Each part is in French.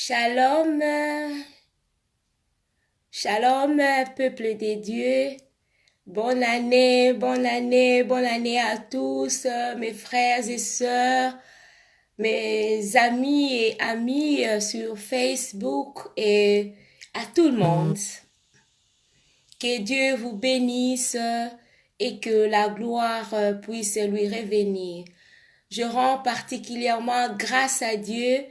Shalom, shalom, peuple de Dieu. Bonne année, bonne année, bonne année à tous, mes frères et sœurs, mes amis et amies sur Facebook et à tout le monde. Que Dieu vous bénisse et que la gloire puisse lui revenir. Je rends particulièrement grâce à Dieu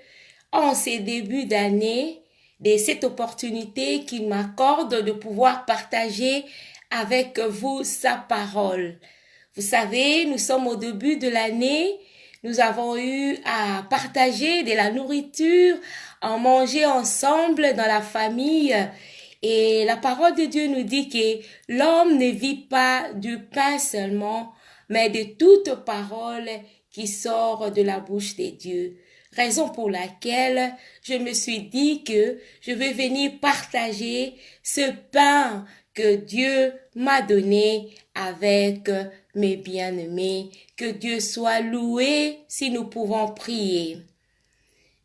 en ces débuts d'année de cette opportunité qu'il m'accorde de pouvoir partager avec vous sa parole. Vous savez, nous sommes au début de l'année, nous avons eu à partager de la nourriture, à manger ensemble dans la famille. Et la parole de Dieu nous dit que l'homme ne vit pas du pain seulement, mais de toute parole qui sort de la bouche de Dieu. Raison pour laquelle je me suis dit que je vais venir partager ce pain que Dieu m'a donné avec mes bien-aimés. Que Dieu soit loué si nous pouvons prier.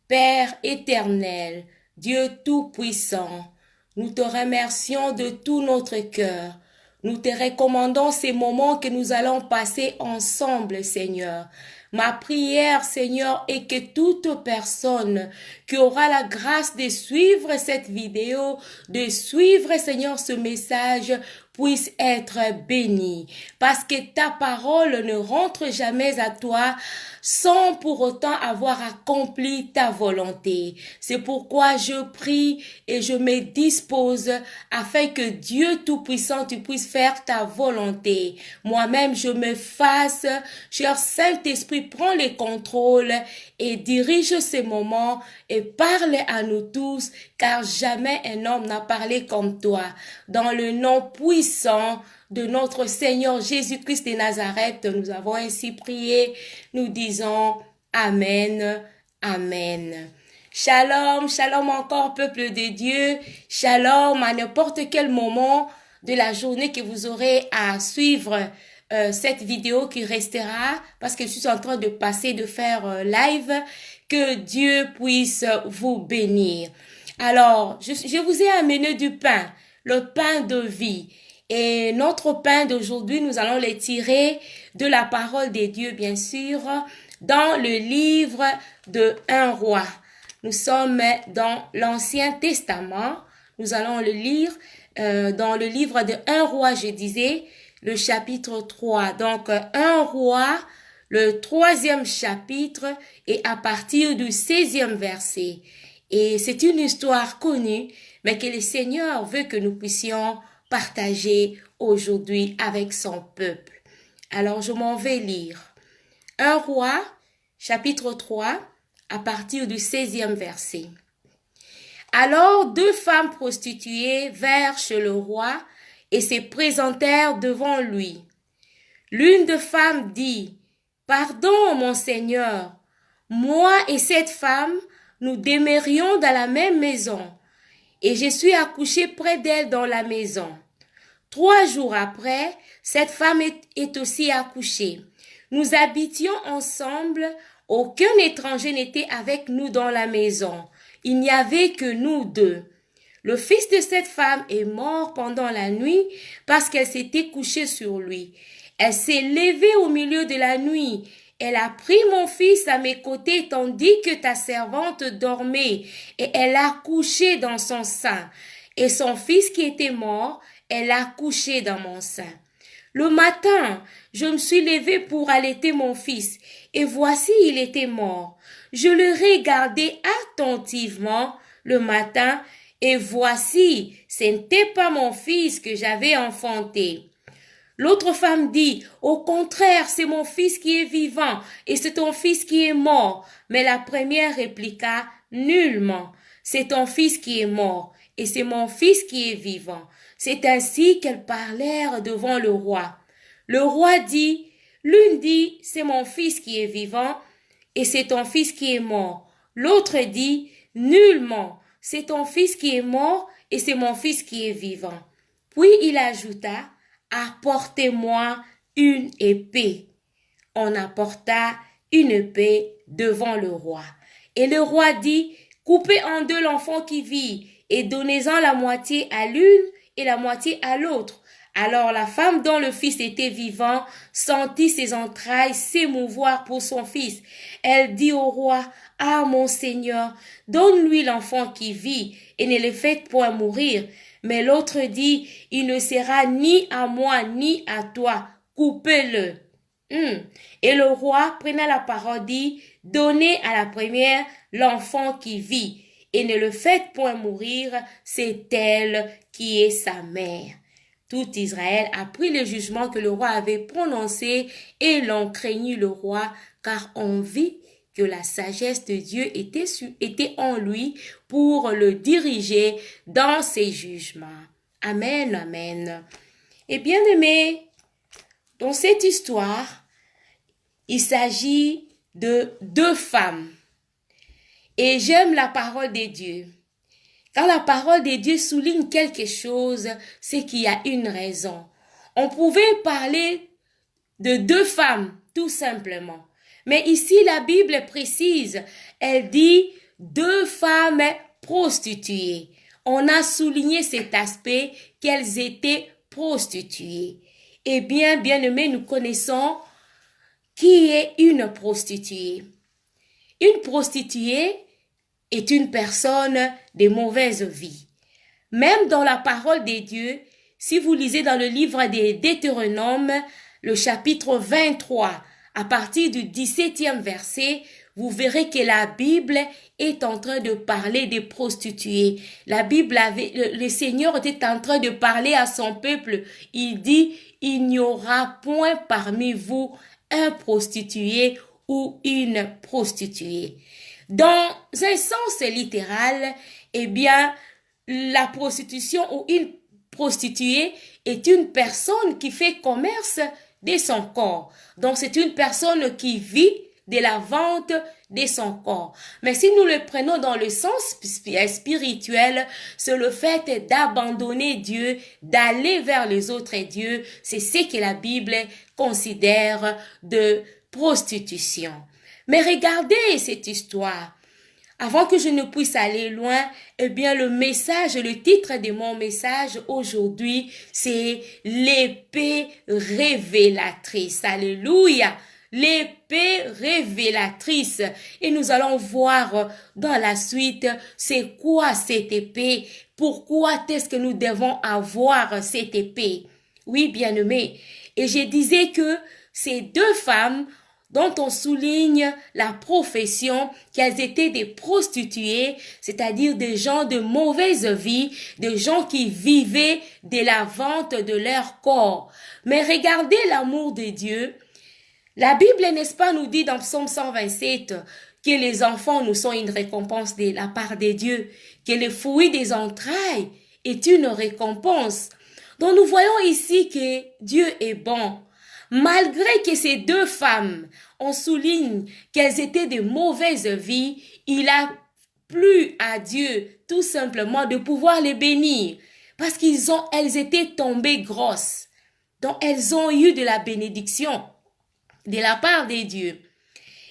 Père éternel, Dieu tout-puissant, nous te remercions de tout notre cœur. Nous te recommandons ces moments que nous allons passer ensemble, Seigneur. Ma prière, Seigneur, est que toute personne qui aura la grâce de suivre cette vidéo, de suivre, Seigneur, ce message, puisse être bénie. Parce que ta parole ne rentre jamais à toi sans pour autant avoir accompli ta volonté. C'est pourquoi je prie et je me dispose afin que Dieu Tout-Puissant, tu puisses faire ta volonté. Moi-même, je me fasse. Cher Saint-Esprit, prends le contrôle et dirige ces moments et parle à nous tous, car jamais un homme n'a parlé comme toi. Dans le nom puissant de notre Seigneur Jésus-Christ de Nazareth, nous avons ainsi prié, nous disons Amen, Amen. Shalom, shalom encore peuple de Dieu, shalom à n'importe quel moment de la journée que vous aurez à suivre cette vidéo qui restera, parce que je suis en train de passer, de faire live, que Dieu puisse vous bénir. Alors, je vous ai amené du pain, le pain de vie. Et notre pain d'aujourd'hui, nous allons le tirer de la parole de Dieu, bien sûr, dans le livre de 1 roi. Nous sommes dans l'Ancien Testament. Nous allons le lire dans le livre de 1 roi, je disais, le chapitre 3. Donc, 1 roi, le 3e chapitre, et à partir du 16e verset. Et c'est une histoire connue, mais que le Seigneur veut que nous puissions partager aujourd'hui avec son peuple. Alors, je m'en vais lire. 1 roi, chapitre 3, à partir du 16e verset. Alors, 2 femmes prostituées vinrent chez le roi et se présentèrent devant lui. L'une des femmes dit, « Pardon, mon Seigneur, moi et cette femme, nous demeurions dans la même maison, et je suis accouchée près d'elle dans la maison. 3 jours après, cette femme est aussi accouchée. Nous habitions ensemble, aucun étranger n'était avec nous dans la maison. Il n'y avait que nous 2. Le fils de cette femme est mort pendant la nuit parce qu'elle s'était couchée sur lui. Elle s'est levée au milieu de la nuit. Elle a pris mon fils à mes côtés tandis que ta servante dormait et elle l'a couché dans son sein. Et son fils qui était mort, elle l'a couché dans mon sein. Le matin, je me suis levée pour allaiter mon fils et voici il était mort. Je le regardais attentivement le matin et voici, ce n'était pas mon fils que j'avais enfanté. L'autre femme dit, au contraire, c'est mon fils qui est vivant et c'est ton fils qui est mort. Mais la première répliqua, nullement, c'est ton fils qui est mort et c'est mon fils qui est vivant. C'est ainsi qu'elles parlèrent devant le roi. Le roi dit, l'une dit, c'est mon fils qui est vivant et c'est ton fils qui est mort. L'autre dit, nullement, c'est ton fils qui est mort et c'est mon fils qui est vivant. Puis il ajouta, apportez-moi une épée. On apporta une épée devant le roi. Et le roi dit, Coupez en deux l'enfant qui vit et donnez-en la moitié à l'une et la moitié à l'autre. Alors la femme dont le fils était vivant sentit ses entrailles s'émouvoir pour son fils. Elle dit au roi, ah mon Seigneur, donne-lui l'enfant qui vit et ne le faites point mourir. Mais l'autre dit, il ne sera ni à moi ni à toi, coupez-le. Et le roi, prenant la parole, dit, donnez à la première l'enfant qui vit, et ne le faites point mourir, c'est elle qui est sa mère. Tout Israël apprit le jugement que le roi avait prononcé, et l'on craignit le roi, car on vit que la sagesse de Dieu était en lui pour le diriger dans ses jugements. Amen, amen. Et bien aimé, dans cette histoire, il s'agit de deux femmes. Et j'aime la parole de Dieu. Quand la parole de Dieu souligne quelque chose, c'est qu'il y a une raison. On pouvait parler de deux femmes, tout simplement. Mais ici, la Bible précise, elle dit deux femmes prostituées. On a souligné cet aspect qu'elles étaient prostituées. Eh bien, bien-aimés, nous connaissons qui est une prostituée. Une prostituée est une personne de mauvaise vie. Même dans la parole de Dieu, si vous lisez dans le livre des Deutéronomes, le chapitre 23, à partir du 17e verset, vous verrez que la Bible est en train de parler des prostituées. La Bible le Seigneur était en train de parler à son peuple. Il dit, il n'y aura point parmi vous un prostitué ou une prostituée. Dans un sens littéral, eh bien, la prostitution ou une prostituée est une personne qui fait commerce de son corps. Donc, c'est une personne qui vit de la vente de son corps. Mais si nous le prenons dans le sens spirituel, c'est le fait d'abandonner Dieu, d'aller vers les autres dieux. C'est ce que la Bible considère de prostitution. Mais regardez cette histoire. Avant que je ne puisse aller loin, eh bien le titre de mon message aujourd'hui, c'est l'épée révélatrice. Alléluia! L'épée révélatrice. Et nous allons voir dans la suite, c'est quoi cette épée? Pourquoi est-ce que nous devons avoir cette épée? Oui, bien-aimés. Et je disais que ces deux femmes dont on souligne la profession qu'elles étaient des prostituées, c'est-à-dire des gens de mauvaise vie, des gens qui vivaient de la vente de leur corps. Mais regardez l'amour de Dieu. La Bible, n'est-ce pas, nous dit dans Psaume 127 que les enfants nous sont une récompense de la part de Dieu, que le fruit des entrailles est une récompense. Donc nous voyons ici que Dieu est bon. Malgré que ces deux femmes, on souligne qu'elles étaient de mauvaise vie, il a plu à Dieu tout simplement de pouvoir les bénir parce elles étaient tombées grosses. Donc elles ont eu de la bénédiction de la part de Dieu.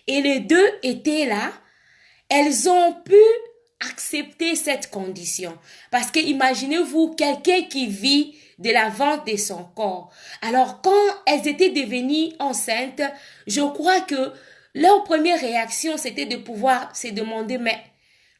Et les deux étaient là, elles ont pu accepter cette condition. Parce que imaginez-vous quelqu'un qui vit de la vente de son corps. Alors quand elles étaient devenues enceintes, je crois que leur première réaction c'était de pouvoir se demander, mais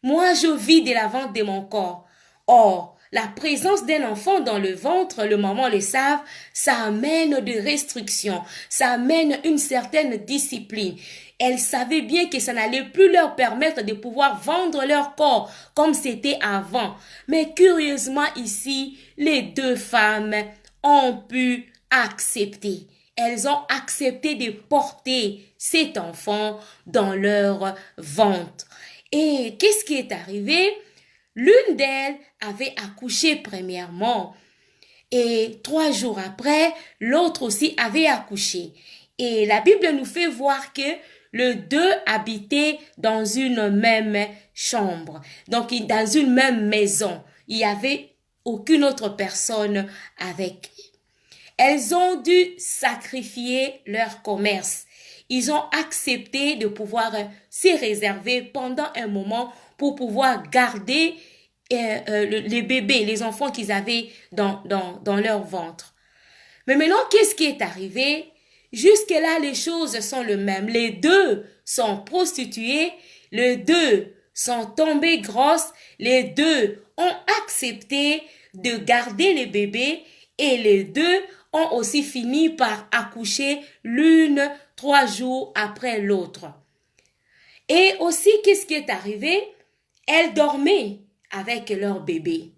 moi je vis de la vente de mon corps. Or, la présence d'un enfant dans le ventre, le maman le savent, ça amène des restrictions, ça amène une certaine discipline. Elles savaient bien que ça n'allait plus leur permettre de pouvoir vendre leur corps comme c'était avant. Mais curieusement ici, les deux femmes ont pu accepter. Elles ont accepté de porter cet enfant dans leur ventre. Et qu'est-ce qui est arrivé? L'une d'elles avait accouché premièrement et 3 jours après, l'autre aussi avait accouché. Et la Bible nous fait voir que les deux habitaient dans une même chambre, donc dans une même maison. Il n'y avait aucune autre personne avec. Elles ont dû sacrifier leur commerce. Ils ont accepté de pouvoir s'y réserver pendant un moment pour pouvoir garder les bébés, les enfants qu'ils avaient dans leur ventre. Mais maintenant, qu'est-ce qui est arrivé? Jusque-là, les choses sont les mêmes. Les deux sont prostituées, les deux sont tombées grosses, les deux ont accepté de garder les bébés et les deux ont aussi fini par accoucher l'une 3 jours après l'autre. Et aussi, qu'est-ce qui est arrivé? Elles dormaient avec leur bébé.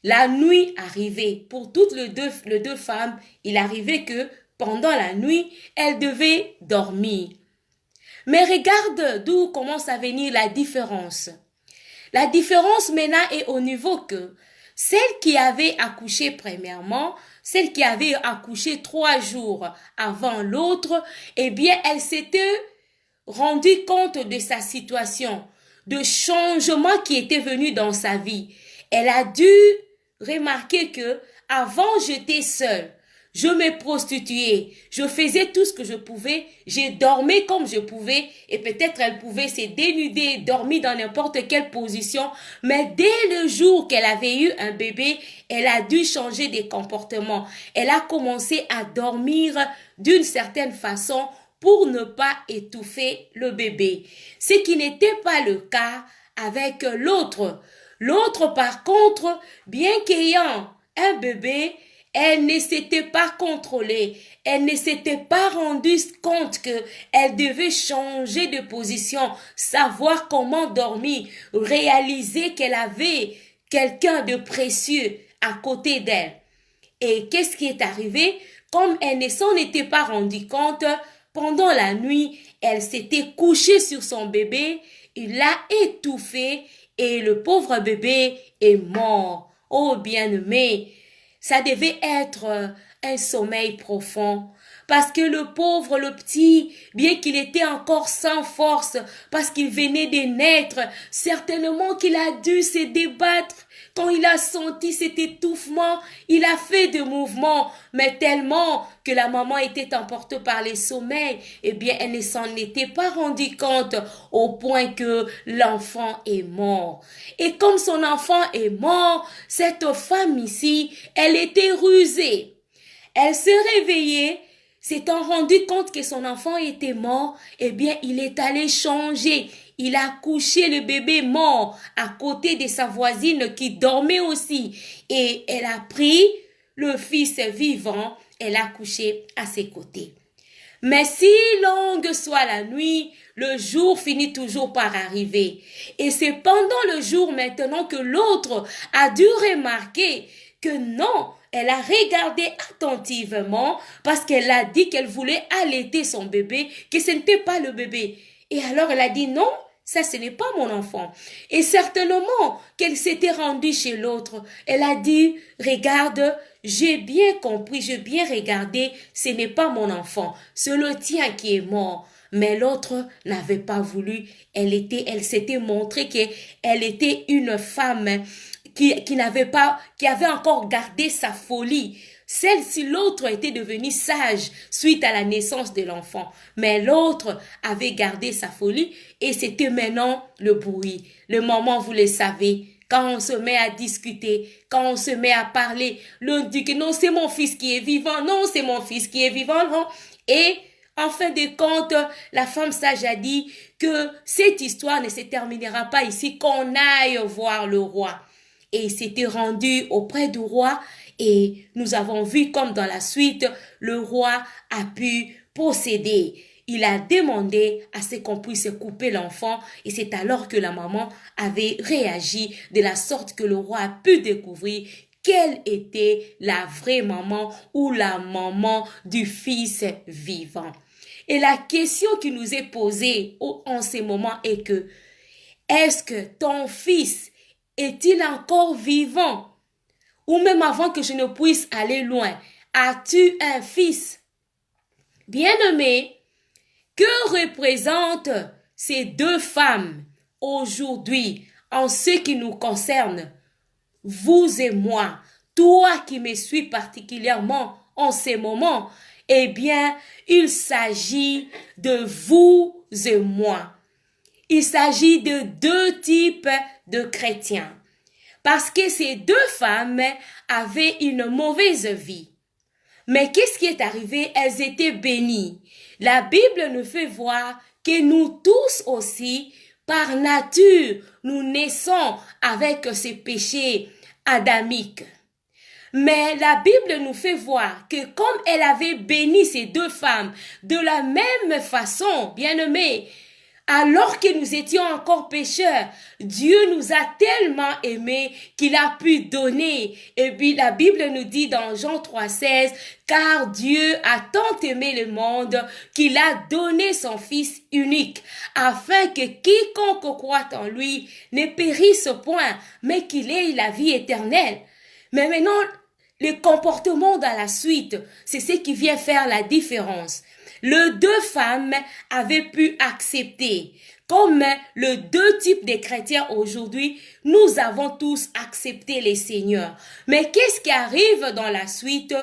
La nuit arrivait, pour toutes les deux femmes, il arrivait que pendant la nuit, elles devaient dormir. Mais regarde d'où commence à venir la différence. La différence maintenant est au niveau que celle qui avait accouché premièrement, celle qui avait accouché 3 jours avant l'autre, eh bien, elle s'était rendue compte de sa situation, de changement qui était venu dans sa vie. Elle a dû remarquer que avant j'étais seule. Je me prostituais, je faisais tout ce que je pouvais, j'ai dormi comme je pouvais et peut-être elle pouvait se dénuder, dormir dans n'importe quelle position, mais dès le jour qu'elle avait eu un bébé, elle a dû changer de comportement. Elle a commencé à dormir d'une certaine façon pour ne pas étouffer le bébé, ce qui n'était pas le cas avec l'autre. L'autre, par contre, bien qu'ayant un bébé, elle ne s'était pas contrôlée, elle ne s'était pas rendue compte qu'elle devait changer de position, savoir comment dormir, réaliser qu'elle avait quelqu'un de précieux à côté d'elle. Et qu'est-ce qui est arrivé? Comme elle ne s'en était pas rendue compte, pendant la nuit, elle s'était couchée sur son bébé, il l'a étouffé et le pauvre bébé est mort. Oh bien-aimé, ça devait être un sommeil profond. Parce que le pauvre, le petit, bien qu'il était encore sans force, parce qu'il venait de naître, certainement qu'il a dû se débattre. Quand il a senti cet étouffement, il a fait des mouvements, mais tellement que la maman était emportée par les sommeils, eh bien, elle ne s'en était pas rendue compte au point que l'enfant est mort. Et comme son enfant est mort, cette femme ici, elle était rusée. Elle s'est réveillée, s'étant rendu compte que son enfant était mort, eh bien, il est allé changer. Il a couché le bébé mort à côté de sa voisine qui dormait aussi. Et elle a pris le fils vivant, elle a couché à ses côtés. Mais si longue soit la nuit, le jour finit toujours par arriver. Et c'est pendant le jour maintenant que l'autre a dû remarquer que non, elle a regardé attentivement parce qu'elle a dit qu'elle voulait allaiter son bébé, que ce n'était pas le bébé. Et alors elle a dit non, ça ce n'est pas mon enfant. Et certainement qu'elle s'était rendue chez l'autre. Elle a dit, regarde, j'ai bien compris, j'ai bien regardé, ce n'est pas mon enfant, c'est le tien qui est mort. Mais l'autre n'avait pas voulu. Elle s'était montrée qu'elle était une femme qui avait encore gardé sa folie. Celle-ci, l'autre était devenue sage suite à la naissance de l'enfant. Mais l'autre avait gardé sa folie et c'était maintenant le bruit. Le moment, vous le savez, quand on se met à discuter, quand on se met à parler, l'un dit que non, c'est mon fils qui est vivant, non, c'est mon fils qui est vivant, non. Et en fin de compte, la femme sage a dit que cette histoire ne se terminera pas ici, qu'on aille voir le roi. Et il s'était rendu auprès du roi et nous avons vu comme dans la suite, le roi a pu procéder. Il a demandé à ce qu'on puisse couper l'enfant et c'est alors que la maman avait réagi de la sorte que le roi a pu découvrir quelle était la vraie maman ou la maman du fils vivant. Et la question qui nous est posée en ce moment est que, est-ce que ton fils est-il encore vivant? Ou même avant que je ne puisse aller loin, as-tu un fils? Bien-aimé, que représentent ces deux femmes aujourd'hui en ce qui nous concerne? Vous et moi, toi qui me suis particulièrement en ces moments, eh bien, il s'agit de vous et moi. il s'agit de deux types de chrétiens. Parce que ces deux femmes avaient une mauvaise vie. Mais qu'est-ce qui est arrivé? Elles étaient bénies. La Bible nous fait voir que nous tous aussi, par nature, nous naissons avec ces péchés adamiques. Mais la Bible nous fait voir que comme elle avait béni ces deux femmes de la même façon, bien-aimés, alors que nous étions encore pécheurs, Dieu nous a tellement aimés qu'il a pu donner. Et puis la Bible nous dit dans Jean 3,16, car Dieu a tant aimé le monde qu'il a donné son Fils unique, afin que quiconque croit en lui ne périsse point, mais qu'il ait la vie éternelle. Mais maintenant, le comportement dans la suite, c'est ce qui vient faire la différence. Les deux femmes avaient pu accepter. Comme les deux types de chrétiens aujourd'hui, nous avons tous accepté les seigneurs. Mais qu'est-ce qui arrive dans la suite?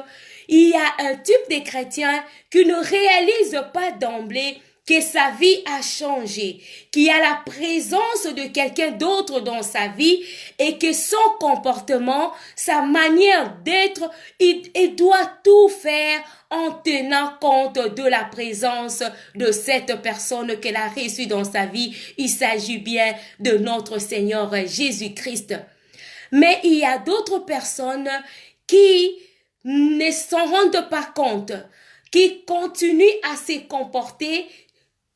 Il y a un type de chrétien qui ne réalise pas d'emblée que sa vie a changé, qu'il y a la présence de quelqu'un d'autre dans sa vie et que son comportement, sa manière d'être, il doit tout faire en tenant compte de la présence de cette personne qu'elle a reçue dans sa vie. Il s'agit bien de notre Seigneur Jésus-Christ. Mais il y a d'autres personnes qui ne s'en rendent pas compte, qui continuent à se comporter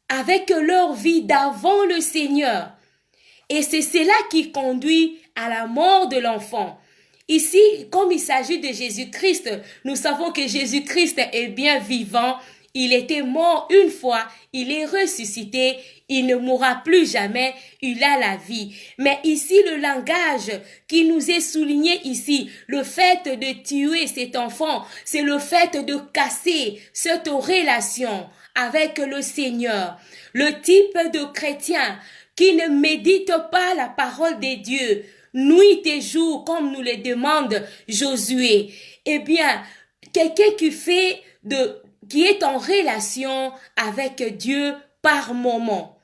avec leur vie d'avant le Seigneur. Et c'est cela qui conduit à la mort de l'enfant. Ici, comme il s'agit de Jésus-Christ, nous savons que Jésus-Christ est bien vivant. Il était mort une fois, il est ressuscité, il ne mourra plus jamais, il a la vie. Mais ici, le langage qui nous est souligné ici, le fait de tuer cet enfant, c'est le fait de casser cette relation avec le Seigneur. Le type de chrétien qui ne médite pas la parole de Dieu, nuit et jour, comme nous le demande Josué. Eh bien, quelqu'un qui est en relation avec Dieu par moment.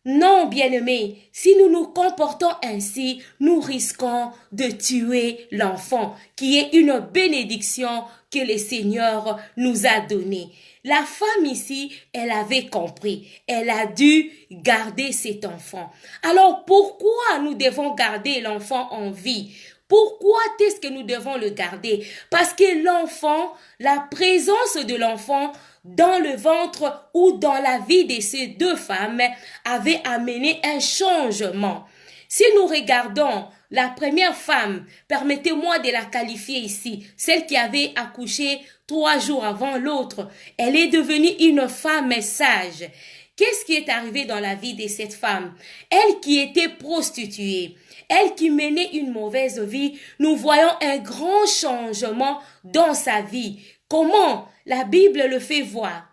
Non, bien-aimés, si nous nous comportons ainsi, nous risquons de tuer l'enfant, qui est une bénédiction que le Seigneur nous a donnée. La femme ici, elle avait compris. Elle a dû garder cet enfant. Alors, pourquoi nous devons garder l'enfant en vie? Pourquoi est-ce que nous devons le garder? Parce que l'enfant, la présence de l'enfant dans le ventre ou dans la vie de ces deux femmes avait amené un changement. Si nous regardons la première femme, permettez-moi de la qualifier ici, celle qui avait accouché 3 jours avant l'autre, elle est devenue une femme sage. Qu'est-ce qui est arrivé dans la vie de cette femme? Elle qui était prostituée, elle qui menait une mauvaise vie, nous voyons un grand changement dans sa vie. Comment? La Bible le fait voir.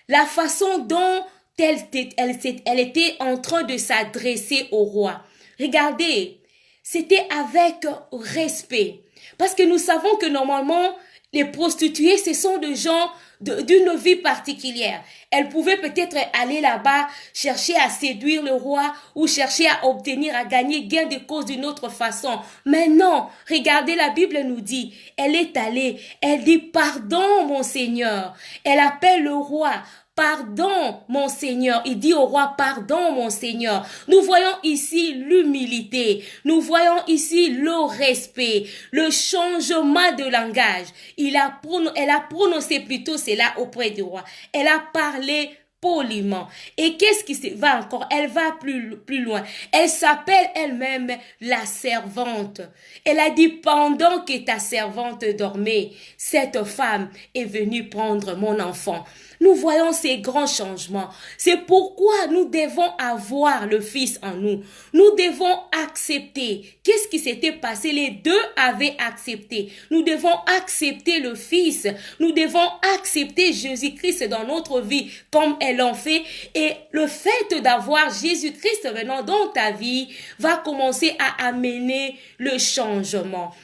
La façon dont elle était en train de s'adresser au roi. Regardez, c'était avec respect. Parce que nous savons que normalement, les prostituées, ce sont des gens d'une vie particulière. Elles pouvaient peut-être aller là-bas, chercher à séduire le roi ou chercher à obtenir, à gagner gain de cause d'une autre façon. Mais non, regardez, la Bible nous dit, elle est allée, elle dit, pardon mon Seigneur. Elle appelle le roi. Pardon, mon Seigneur. Il dit au roi, pardon, mon Seigneur. Nous voyons ici l'humilité. Nous voyons ici le respect, le changement de langage. Elle a prononcé plutôt cela auprès du roi. Elle a parlé poliment. Et qu'est-ce qui va encore? Elle va plus loin. Elle s'appelle elle-même la servante. Elle a dit, pendant que ta servante dormait, cette femme est venue prendre mon enfant. Nous voyons ces grands changements. C'est pourquoi nous devons avoir le Fils en nous. Nous devons accepter. Qu'est-ce qui s'était passé? Les deux avaient accepté. Nous devons accepter le Fils. Nous devons accepter Jésus-Christ dans notre vie comme elles l'ont fait. Et le fait d'avoir Jésus-Christ venant dans ta vie va commencer à amener le changement.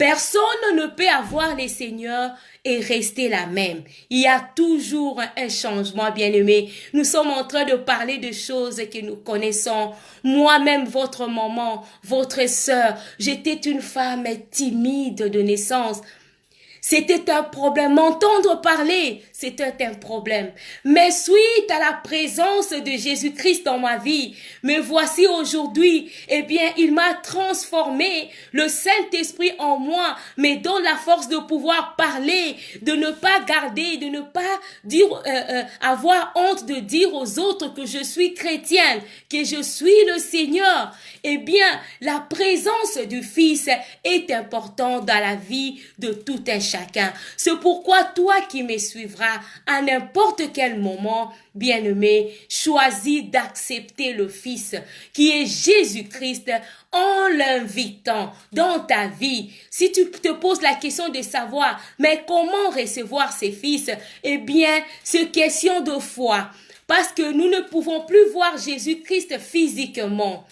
Personne ne peut avoir les seigneurs et rester la même. Il y a toujours un changement, bien-aimé. Nous sommes en train de parler de choses que nous connaissons. Moi-même, votre maman, votre sœur, j'étais une femme timide de naissance. C'était un problème. M'entendre parler, c'était un problème. Mais suite à la présence de Jésus-Christ dans ma vie, me voici aujourd'hui. Eh bien, il m'a transformé. Le Saint-Esprit en moi me donne la force de pouvoir parler, de ne pas garder, de ne pas dire, avoir honte de dire aux autres que je suis chrétienne, que je suis le Seigneur. Eh bien, la présence du Fils est importante dans la vie de tout un chacun. C'est pourquoi toi qui me suivras à n'importe quel moment, bien-aimé, choisis d'accepter le Fils qui est Jésus-Christ en l'invitant dans ta vie. Si tu te poses la question de savoir, mais comment recevoir ces fils? Eh bien, c'est question de foi. Parce que nous ne pouvons plus voir Jésus-Christ physiquement.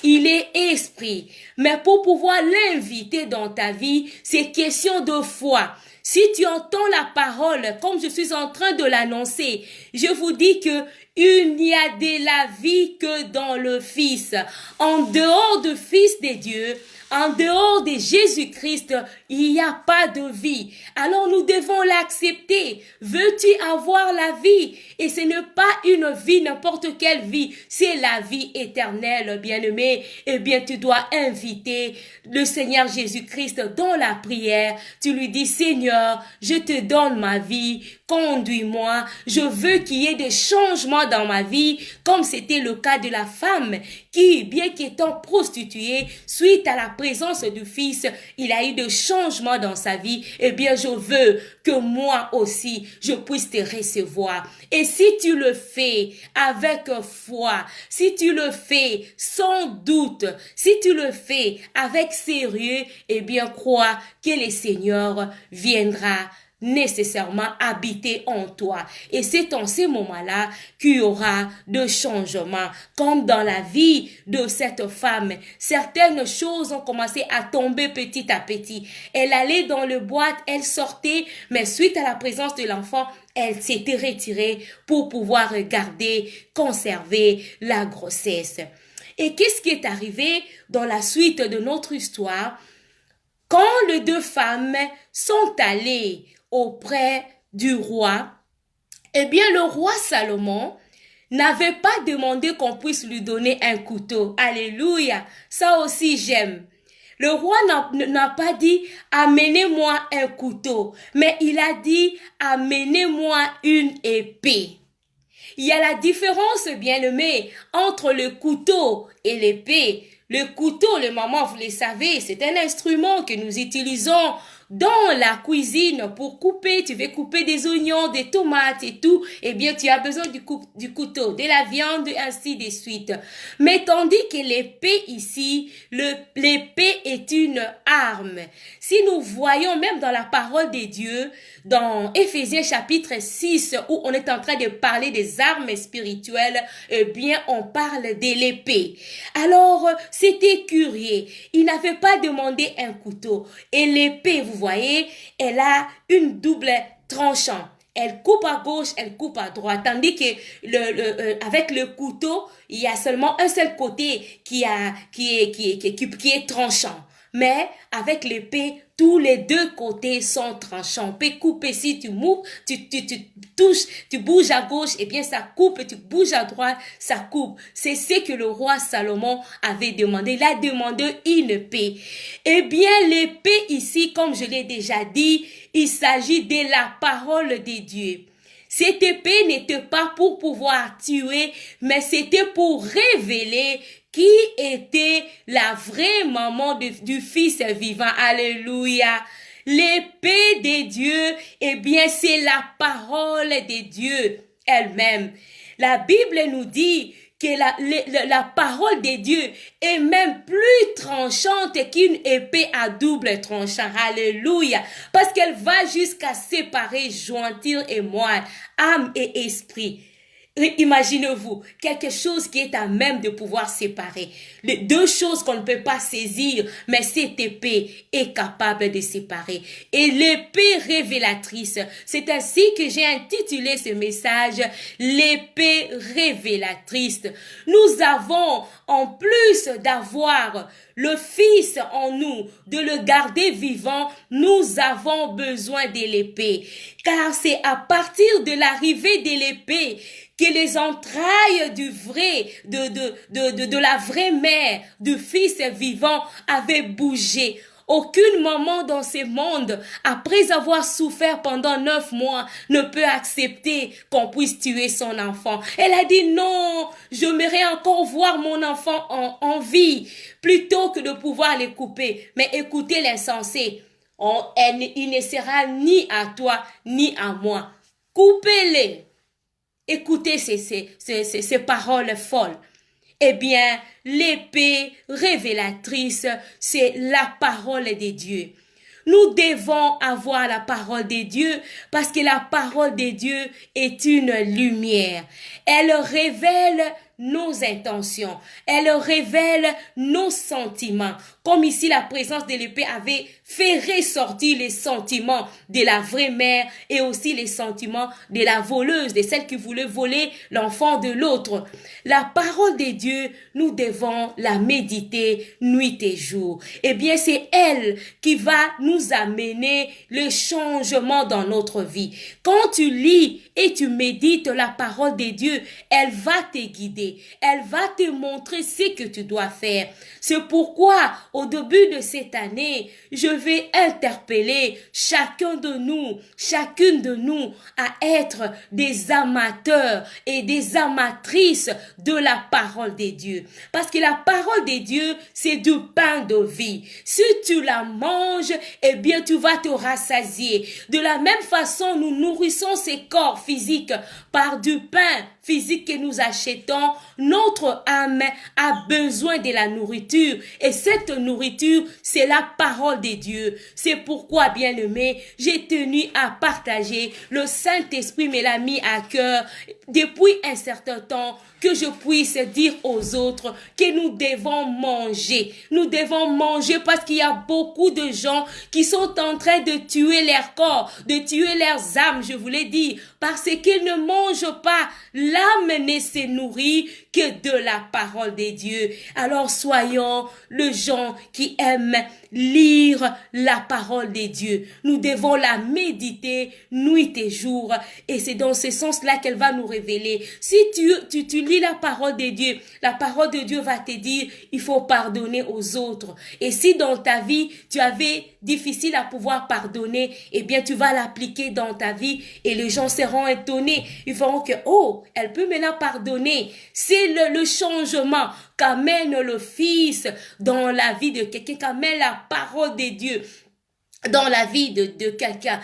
Il est esprit. Mais pour pouvoir l'inviter dans ta vie, c'est question de foi. Si tu entends la parole, comme je suis en train de l'annoncer, je vous dis que il n'y a de la vie que dans le Fils. En dehors du Fils de Dieu, en dehors de Jésus-Christ, il n'y a pas de vie. Alors nous devons l'accepter. Veux-tu avoir la vie? Et ce n'est pas une vie, n'importe quelle vie. C'est la vie éternelle, bien-aimé. Eh bien, tu dois inviter le Seigneur Jésus-Christ dans la prière. Tu lui dis, Seigneur, je te donne ma vie. Conduis-moi. Je veux qu'il y ait des changements dans ma vie, comme c'était le cas de la femme qui, bien qu'étant prostituée, suite à la présence du Fils, il a eu des changements dans sa vie. Eh bien, je veux que moi aussi, je puisse te recevoir. Et si tu le fais avec foi, si tu le fais sans doute, si tu le fais avec sérieux, eh bien, crois que le Seigneur viendra nécessairement habiter en toi. Et c'est en ces moments-là qu'il y aura de changements. Comme dans la vie de cette femme, certaines choses ont commencé à tomber petit à petit. Elle allait dans le boîte, elle sortait, mais suite à la présence de l'enfant, elle s'était retirée pour pouvoir garder, conserver la grossesse. Et qu'est-ce qui est arrivé dans la suite de notre histoire? Quand les deux femmes sont allées auprès du roi, eh bien le roi Salomon n'avait pas demandé qu'on puisse lui donner un couteau. Alléluia, ça aussi j'aime. Le roi n'a pas dit « amenez-moi un couteau », mais il a dit « amenez-moi une épée ». Il y a la différence, bien-aimé, entre le couteau et l'épée. Le couteau, les mamans, vous le savez, c'est un instrument que nous utilisons dans la cuisine pour couper. Tu veux couper des oignons, des tomates et tout. Eh bien, tu as besoin du couteau, de la viande, ainsi de suite. Mais tandis que l'épée ici, l'épée est une arme. Si nous voyons même dans la parole de Dieu, dans Éphésiens chapitre 6, où on est en train de parler des armes spirituelles, eh bien, on parle de l'épée. Alors, c'était curieux. Il n'avait pas demandé un couteau. Et l'épée, vous voyez, elle a une double tranchant. Elle coupe à gauche, elle coupe à droite. Tandis que avec le couteau, il y a seulement un seul côté qui est tranchant. Mais avec l'épée, tous les deux côtés sont tranchants. On peut couper si tu moves, tu touches, tu bouges à gauche, et bien ça coupe, tu bouges à droite, ça coupe. C'est ce que le roi Salomon avait demandé. Il a demandé une épée. Eh bien, l'épée ici, comme je l'ai déjà dit, il s'agit de la parole de Dieu. Cette épée n'était pas pour pouvoir tuer, mais c'était pour révéler qui était la vraie maman du Fils vivant. Alléluia. L'épée de Dieu, eh bien, c'est la parole de Dieu elle-même. La Bible nous dit que la parole de Dieu est même plus tranchante qu'une épée à double tranchant. Alléluia. Parce qu'elle va jusqu'à séparer jointure et moelle, âme et esprit. Imaginez-vous, quelque chose qui est à même de pouvoir séparer. Les deux choses qu'on ne peut pas saisir, mais cette épée est capable de séparer. Et l'épée révélatrice, c'est ainsi que j'ai intitulé ce message, l'épée révélatrice. Nous avons, en plus d'avoir le Fils en nous, de le garder vivant, nous avons besoin de l'épée. Car c'est à partir de l'arrivée de l'épée que les entrailles du vrai, de la vraie mère, du Fils vivant avaient bougé. Aucun moment dans ce monde, après avoir souffert pendant 9 mois, ne peut accepter qu'on puisse tuer son enfant. Elle a dit non, j'aimerais encore voir mon enfant en vie, plutôt que de pouvoir les couper. Mais écoutez l'insensé, il ne sera ni à toi, ni à moi. Coupez-les. Écoutez ces paroles folles. Eh bien, l'épée révélatrice, c'est la parole de Dieu. Nous devons avoir la parole de Dieu parce que la parole de Dieu est une lumière. Elle révèle nos intentions. Elle révèle nos sentiments. Comme ici, la présence de l'épée avait fait ressortir les sentiments de la vraie mère et aussi les sentiments de la voleuse, de celle qui voulait voler l'enfant de l'autre. La parole de Dieu, nous devons la méditer nuit et jour. Eh bien, c'est elle qui va nous amener le changement dans notre vie. Quand tu lis et tu médites la parole de Dieu, elle va te guider. Elle va te montrer ce que tu dois faire. C'est pourquoi, au début de cette année, je vais interpeller chacun de nous, chacune de nous, à être des amateurs et des amatrices de la parole de Dieu. Parce que la parole de Dieu, c'est du pain de vie. Si tu la manges, eh bien, tu vas te rassasier. De la même façon, nous nourrissons ces corps physiques par du pain physique que nous achetons. Notre âme a besoin de la nourriture et cette nourriture, c'est la parole de Dieu. C'est pourquoi, bien-aimé, j'ai tenu à partager. Le Saint-Esprit me l'a mis à cœur depuis un certain temps que je puisse dire aux autres que nous devons manger. Nous devons manger parce qu'il y a beaucoup de gens qui sont en train de tuer leur corps, de tuer leurs âmes, je vous l'ai dit, parce qu'ils ne mangent pas. L'âme ne se nourrit que de la parole de Dieu. Alors soyons les gens qui aiment lire la parole de Dieu. Nous devons la méditer nuit et jour et c'est dans ce sens-là qu'elle va nous révéler. Si tu lis la parole de Dieu, la parole de Dieu va te dire il faut pardonner aux autres. Et si dans ta vie tu avais difficile à pouvoir pardonner, eh bien tu vas l'appliquer dans ta vie et les gens seront étonnés. Ils verront que oh, elle peut maintenant pardonner. C'est le changement qu'amène le Fils dans la vie de quelqu'un, qu'amène la parole de Dieu dans la vie de quelqu'un.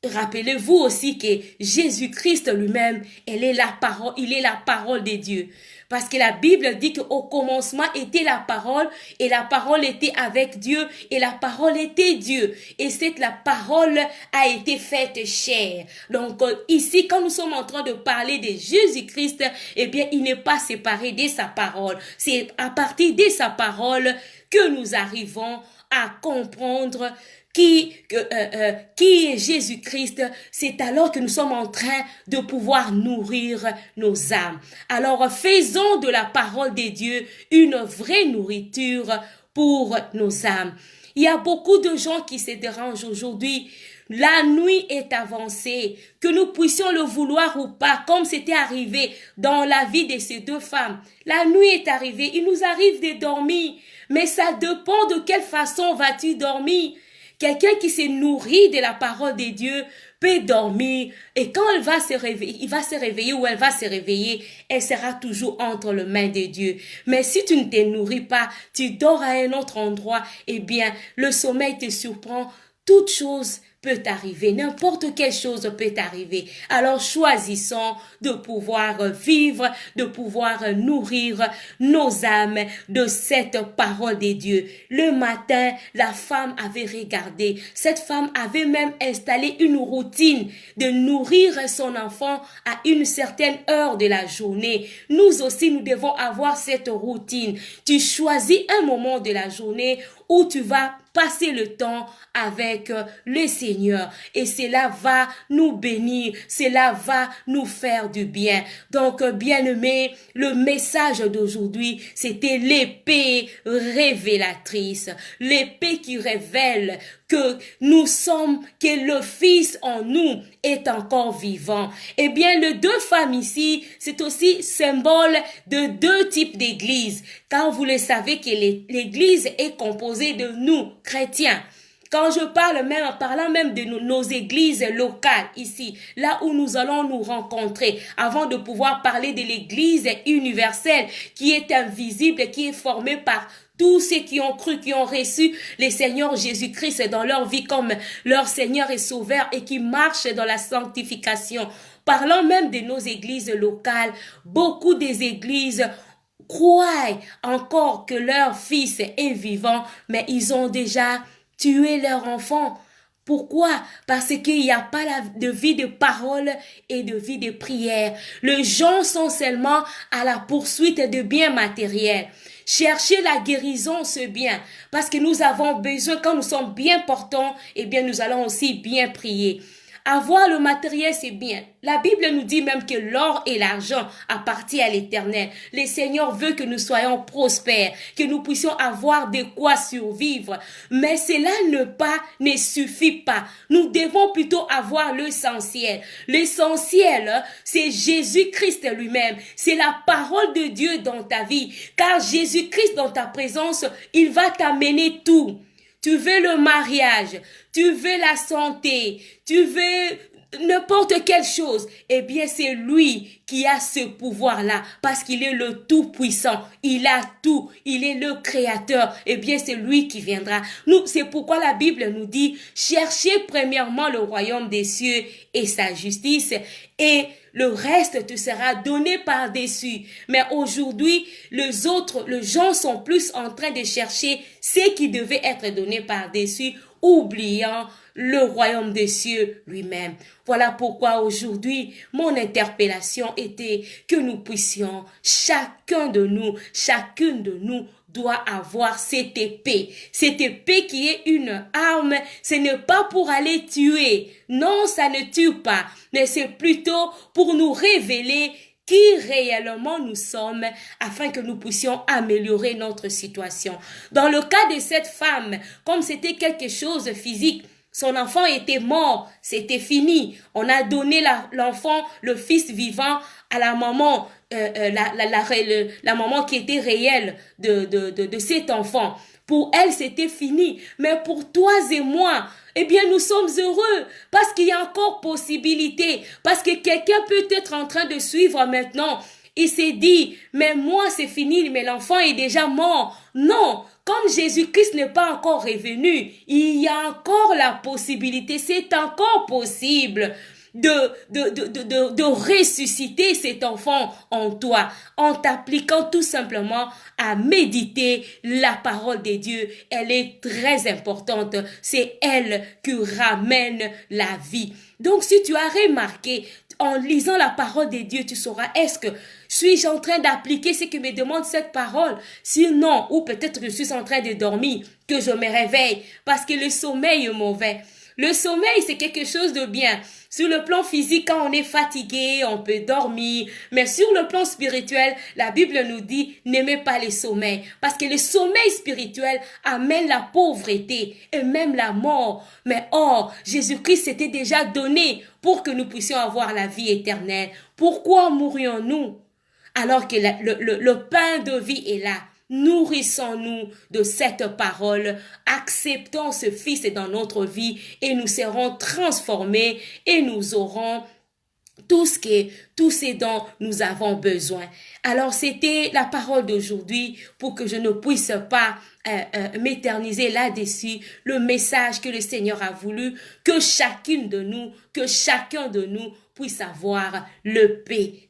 Rappelez-vous aussi que Jésus-Christ lui-même, il est la parole de Dieu. Parce que la Bible dit qu'au commencement était la parole et la parole était avec Dieu et la parole était Dieu. Et la parole a été faite chair. Donc ici, quand nous sommes en train de parler de Jésus-Christ, eh bien, il n'est pas séparé de sa parole. C'est à partir de sa parole que nous arrivons à comprendre qui est Jésus-Christ. C'est alors que nous sommes en train de pouvoir nourrir nos âmes. Alors faisons de la parole de Dieu une vraie nourriture pour nos âmes. Il y a beaucoup de gens qui se dérangent aujourd'hui. La nuit est avancée, que nous puissions le vouloir ou pas, comme c'était arrivé dans la vie de ces deux femmes. La nuit est arrivée, il nous arrive de dormir, mais ça dépend de quelle façon vas-tu dormir. Quelqu'un qui se nourrit de la parole de Dieu peut dormir et quand il va se réveiller ou elle va se réveiller, elle sera toujours entre les mains de Dieu. Mais si tu ne te nourris pas, tu dors à un autre endroit, eh bien, le sommeil te surprend. Toute chose peut arriver, n'importe quelle chose peut arriver. Alors choisissons de pouvoir vivre, de pouvoir nourrir nos âmes de cette parole de Dieu. Le matin, la femme avait regardé, cette femme avait même installé une routine de nourrir son enfant à une certaine heure de la journée. Nous aussi, nous devons avoir cette routine. Tu choisis un moment de la journée où tu vas passer le temps avec le Seigneur et cela va nous bénir, cela va nous faire du bien. Donc, bien-aimés, le message d'aujourd'hui, c'était l'épée révélatrice, l'épée qui révèle que nous sommes, que le Fils en nous est encore vivant. Eh bien, les deux femmes ici, c'est aussi symbole de deux types d'églises, car vous le savez que l'église est composée de nous, chrétiens. Quand je parle même, en parlant même de nos églises locales ici, là où nous allons nous rencontrer, avant de pouvoir parler de l'église universelle qui est invisible et qui est formée par tous ceux qui ont cru, qui ont reçu le Seigneur Jésus-Christ dans leur vie comme leur Seigneur et Sauveur et qui marchent dans la sanctification. Parlant même de nos églises locales, beaucoup des églises croient encore que leur fils est vivant, mais ils ont déjà tué leur enfant. Pourquoi? Parce qu'il n'y a pas de vie de parole et de vie de prière. Les gens sont seulement à la poursuite de biens matériels. Chercher la guérison, c'est bien, parce que nous avons besoin, quand nous sommes bien portants, eh bien nous allons aussi bien prier. Avoir le matériel, c'est bien. La Bible nous dit même que l'or et l'argent appartiennent à l'Éternel. Le Seigneur veut que nous soyons prospères, que nous puissions avoir de quoi survivre. Mais cela ne suffit pas. Nous devons plutôt avoir l'essentiel. L'essentiel, c'est Jésus-Christ lui-même. C'est la parole de Dieu dans ta vie. Car Jésus-Christ dans ta présence, il va t'amener tout. Tu veux le mariage, tu veux la santé, tu veux n'importe quelle chose, eh bien c'est lui qui a ce pouvoir-là parce qu'il est le Tout-Puissant, il a tout, il est le Créateur, eh bien c'est lui qui viendra. C'est pourquoi la Bible nous dit, cherchez premièrement le royaume des cieux et sa justice et le reste te sera donné par-dessus. Mais aujourd'hui, les gens sont plus en train de chercher ce qui devait être donné par-dessus, oubliant le royaume des cieux lui-même. Voilà pourquoi aujourd'hui, mon interpellation était que nous puissions, chacune de nous, doit avoir cette épée qui est une arme. Ce n'est pas pour aller tuer, non, ça ne tue pas, mais c'est plutôt pour nous révéler qui réellement nous sommes afin que nous puissions améliorer notre situation. Dans le cas de cette femme, comme c'était quelque chose de physique, son enfant était mort, c'était fini. On a donné l'enfant, le fils vivant à la maman, la maman qui était réelle de cet enfant. Pour elle, c'était fini. Mais pour toi et moi, eh bien, nous sommes heureux parce qu'il y a encore possibilité. Parce que quelqu'un peut être en train de suivre maintenant. Il s'est dit, mais moi, c'est fini, mais l'enfant est déjà mort. Non, comme Jésus-Christ n'est pas encore revenu, il y a encore la possibilité, c'est encore possible de ressusciter cet enfant en toi en t'appliquant tout simplement à méditer la parole de Dieu. Elle est très importante. C'est elle qui ramène la vie. Donc, si tu as remarqué, en lisant la parole de Dieu, tu sauras, est-ce que suis-je en train d'appliquer ce que me demande cette parole? Sinon, ou peut-être je suis en train de dormir, que je me réveille, parce que le sommeil est mauvais. Le sommeil, c'est quelque chose de bien. Sur le plan physique, quand on est fatigué, on peut dormir. Mais sur le plan spirituel, la Bible nous dit, n'aimez pas le sommeil. Parce que le sommeil spirituel amène la pauvreté et même la mort. Mais or, Jésus-Christ s'était déjà donné pour que nous puissions avoir la vie éternelle. Pourquoi mourrions-nous alors que le pain de vie est là? Nourrissons-nous de cette parole, acceptons ce Fils dans notre vie et nous serons transformés et nous aurons tout ce dont nous avons besoin. Alors, c'était la parole d'aujourd'hui pour que je ne puisse pas m'éterniser là-dessus, le message que le Seigneur a voulu que chacune de nous, que chacun de nous puisse avoir l'épée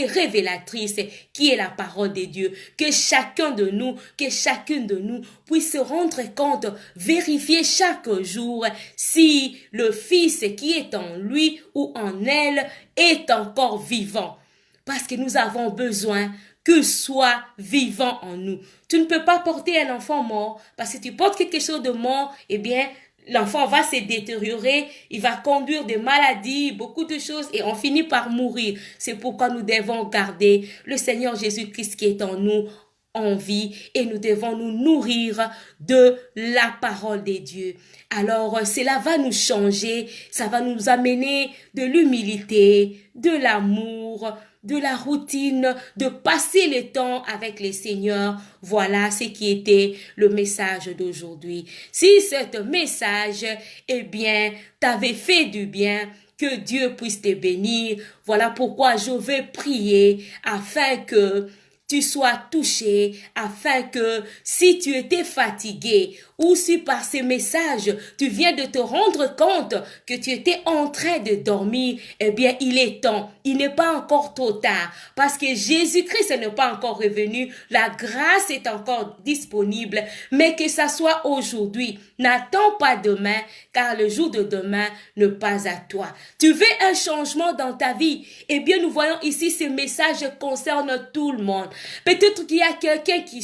révélatrice qui est la parole de Dieu, que chacun de nous, que chacune de nous puisse se rendre compte, vérifier chaque jour si le Fils qui est en lui ou en elle est encore vivant. Parce que nous avons besoin qu'il soit vivant en nous. Tu ne peux pas porter un enfant mort, parce que tu portes quelque chose de mort, eh bien, l'enfant va se détériorer, il va conduire des maladies, beaucoup de choses, et on finit par mourir. C'est pourquoi nous devons garder le Seigneur Jésus-Christ qui est en nous, en vie, et nous devons nous nourrir de la parole de Dieu. Alors, cela va nous changer, ça va nous amener de l'humilité, de l'amour, de la routine, de passer le temps avec le Seigneur. Voilà ce qui était le message d'aujourd'hui. Si ce message, eh bien, t'avait fait du bien, que Dieu puisse te bénir. Voilà pourquoi je vais prier afin que tu sois touché, afin que si tu étais fatigué ou si par ces messages tu viens de te rendre compte que tu étais en train de dormir, eh bien il est temps, il n'est pas encore trop tard parce que Jésus-Christ n'est pas encore revenu, la grâce est encore disponible, mais que ça soit aujourd'hui, n'attends pas demain car le jour de demain n'est pas à toi. Tu veux un changement dans ta vie, eh bien nous voyons ici ce message concerne tout le monde. Peut-être qu'il y a quelqu'un qui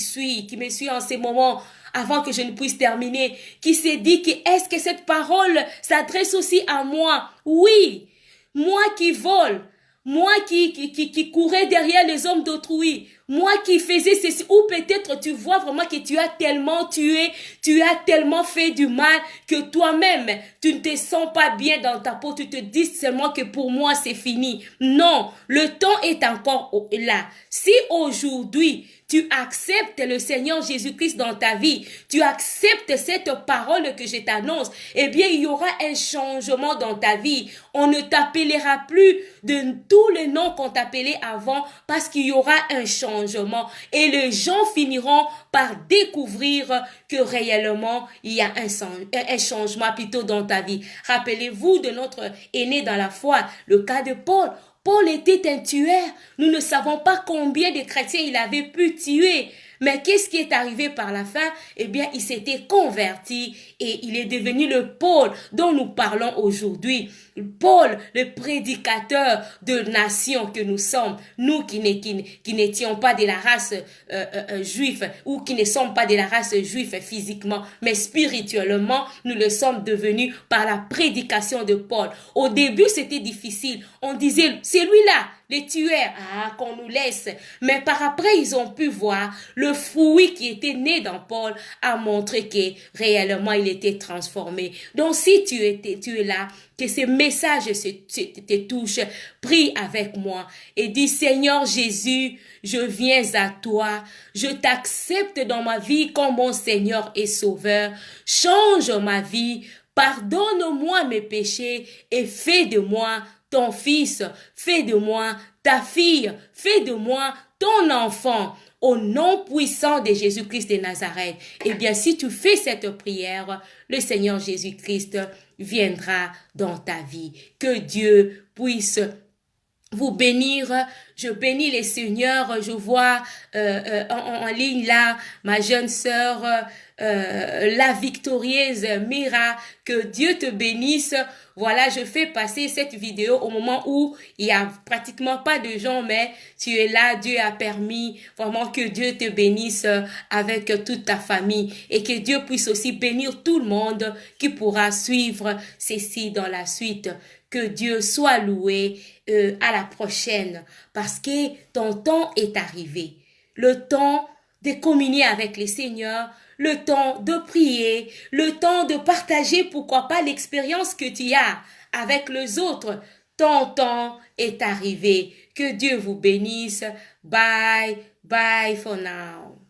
me suit en ce moment, avant que je ne puisse terminer, qui s'est dit que est-ce que cette parole s'adresse aussi à moi? Oui, moi qui vole, moi qui courais derrière les hommes d'autrui, moi qui faisais ceci, ou peut-être tu vois vraiment que tu as tellement tué, tu as tellement fait du mal que toi-même, tu ne te sens pas bien dans ta peau, tu te dis seulement que pour moi c'est fini. Non, le temps est encore là. Si aujourd'hui, tu acceptes le Seigneur Jésus-Christ dans ta vie, tu acceptes cette parole que je t'annonce, eh bien, il y aura un changement dans ta vie. On ne t'appellera plus de tous les noms qu'on t'appelait avant parce qu'il y aura un changement et les gens finiront par découvrir que réellement, il y a un changement plutôt dans ta vie. Rappelez-vous de notre aîné dans la foi, le cas de Paul. Paul était un tueur. Nous ne savons pas combien de chrétiens il avait pu tuer. Mais qu'est-ce qui est arrivé par la fin? Eh bien, il s'était converti et il est devenu le Paul dont nous parlons aujourd'hui. Paul, le prédicateur de nation que nous sommes, nous qui n'étions pas de la race juive ou qui ne sommes pas de la race juive physiquement, mais spirituellement, nous le sommes devenus par la prédication de Paul. Au début, c'était difficile. On disait, c'est lui-là, les tueurs, qu'on nous laisse. Mais par après, ils ont pu voir le fruit qui était né dans Paul a montré que réellement, il était transformé. Donc, si tu es là, que ces messages te touchent, prie avec moi et dis, Seigneur Jésus, je viens à toi, je t'accepte dans ma vie comme mon Seigneur et Sauveur. Change ma vie, pardonne-moi mes péchés et fais de moi ton fils, fais de moi ta fille, fais de moi ton enfant. Au nom puissant de Jésus-Christ de Nazareth. Eh bien, si tu fais cette prière, le Seigneur Jésus-Christ viendra dans ta vie. Que Dieu puisse vous bénir. Je bénis les seigneurs. Je vois en ligne là ma jeune sœur, la victorieuse Mira. Que Dieu te bénisse. Voilà, je fais passer cette vidéo au moment où il y a pratiquement pas de gens, mais tu es là. Dieu a permis vraiment que Dieu te bénisse avec toute ta famille et que Dieu puisse aussi bénir tout le monde qui pourra suivre ceci dans la suite. Que Dieu soit loué à la prochaine parce que ton temps est arrivé. Le temps de communier avec le Seigneur, le temps de prier, le temps de partager, pourquoi pas, l'expérience que tu as avec les autres. Ton temps est arrivé. Que Dieu vous bénisse. Bye, bye for now.